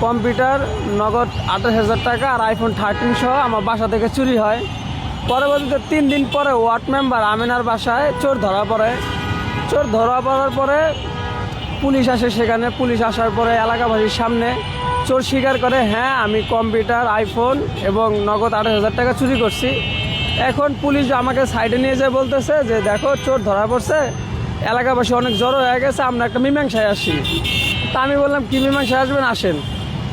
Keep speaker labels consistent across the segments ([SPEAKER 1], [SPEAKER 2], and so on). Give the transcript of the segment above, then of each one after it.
[SPEAKER 1] Computer, নগদ 28,000 টাকা আর iPhone 13 সহ আমার বাসা থেকে চুরি হয়। পরবর্তীতে 3 দিন পরে ওয়ার্ড মেম্বার আমিনার বাসায় চোর ধরা পড়ে। চোর ধরা পড়ার পরে পুলিশ আসে। সেখানে পুলিশ আসার পরে এলাকাবাসীর সামনে চোর স্বীকার করে, হ্যাঁ আমি কম্পিউটার, আইফোন এবং নগদ 28,000 টাকা চুরি করছি। এখন পুলিশ আমাকে সাইডে নিয়ে যেয়ে বলতেছে যে দেখো চোর ধরা পড়ছে, এলাকাবাসী অনেক জড়ো হয়ে গেছে, আমরা একটা মীমাংসায় আসি। তা আমি বললাম কি মীমাংসায় আসবেন, আসেন।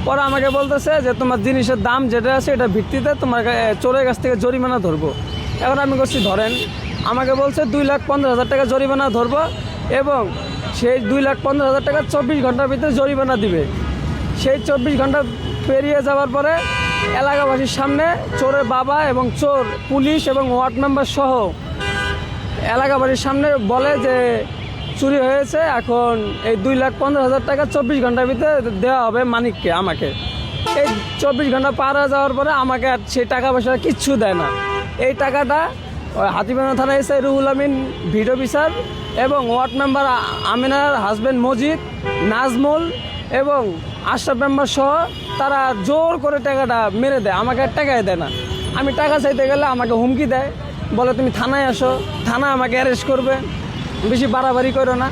[SPEAKER 1] পরে আমাকে বলতেছে যে তোমার জিনিসের দাম যেটা আছে এটা ভিত্তিতে তোমার চোরের কাছ থেকে জরিমানা ধরবো। এখন আমি করছি ধরেন। আমাকে বলছে 2,15,000 টাকা জরিমানা ধরবো এবং সেই 2,15,000 টাকা 24 ঘন্টার ভিতরে জরিমানা দিবে। সেই 24 ঘন্টা পেরিয়ে যাওয়ার পরে এলাকাবাসীর সামনে চোরের বাবা এবং চোর, পুলিশ এবং ওয়ার্ড মেম্বার সহ এলাকাবাসীর সামনে বলে যে চুরি হয়েছে, এখন এই 2,15,000 টাকা 24 ঘন্টার ভিতরে দেওয়া হবে মানিককে, আমাকে। এই 24 ঘন্টা পার হয়ে যাওয়ার পরে আমাকে আর সেই টাকা পয়সা কিচ্ছু দেয় না। এই টাকাটা হাতিবান্ধা থানা এসে রুহুল আমিন ভিডিও অফিসার এবং ওয়ার্ড মেম্বার আমিনার হাজব্যান্ড মজিদ, নাজমুল এবং আশরাফ মেম্বার সহ তারা জোর করে টাকাটা মেরে দেয়, আমাকে আর টাকাই দেয় না। আমি টাকা চাইতে গেলে আমাকে হুমকি দেয়, বলে তুমি থানায় আসো, থানা আমাকে অ্যারেস্ট করবে, বেশি বাড়াবাড়ি করো না।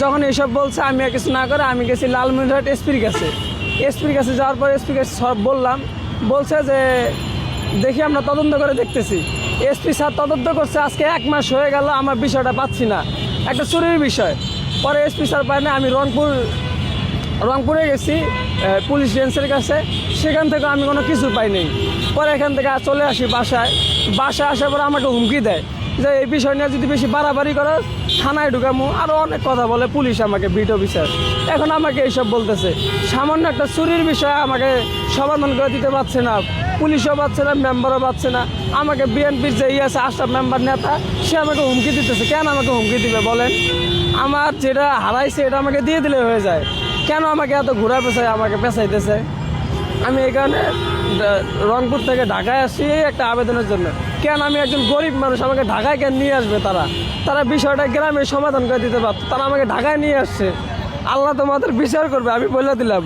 [SPEAKER 1] যখন এইসব বলছে আমি আর কিছু না করে আমি গেছি লালমনিরহাট এসপির কাছে। এসপির কাছে যাওয়ার পর এসপির কাছে সব বললাম, বলছে যে দেখি আমরা তদন্ত করে দেখতেছি। এসপি স্যার তদন্ত করছে, আজকে 1 মাস হয়ে গেল, আমার বিষয়টা পাচ্ছি না, একটা চুরির বিষয়। পরে এসপি স্যার পায় না, আমি রংপুরে গেছি পুলিশ রেঞ্জের কাছে, সেখান থেকে আমি কোনো কিছু পাইনি। পরে এখান থেকে চলে আসি বাসায় আসার পরে আমাকে হুমকি দেয় যে এই বিষয় নিয়ে যদি বেশি বাড়াবাড়ি করো থানায় ঢুকামো, আরও অনেক কথা বলে পুলিশ আমাকে, ভিডিও অফিসার। এখন আমাকে এইসব বলতেছে, সামান্য একটা চুরির বিষয়ে আমাকে সমাধান করে দিতে পারছে না, পুলিশও পাচ্ছে না, মেম্বারও পাচ্ছে না। আমাকে বিএনপির যে আছে আশরাফ মেম্বার নেতা, সে আমাকে হুমকি দিতেছে। কেন আমাকে হুমকি দিবে বলেন? আমার যেটা হারাইছে এটা আমাকে দিয়ে দিলে হয়ে যায়, কেন আমাকে এত ঘোরা পেঁচায় আমাকে পেঁচাইতেছে? আমি এই কারণে রংপুর থেকে ঢাকায় আসছি একটা আবেদনের জন্য। কেন আমি একজন গরিব মানুষ, আমাকে ঢাকায় কেন নিয়ে আসবে তারা বিষয়টা গ্রামে সমাধান করে দিতে পারত, তারা আমাকে ঢাকায় নিয়ে আসছে। আল্লাহ তোমাদের বিচার করবে, আমি বলে দিলাম।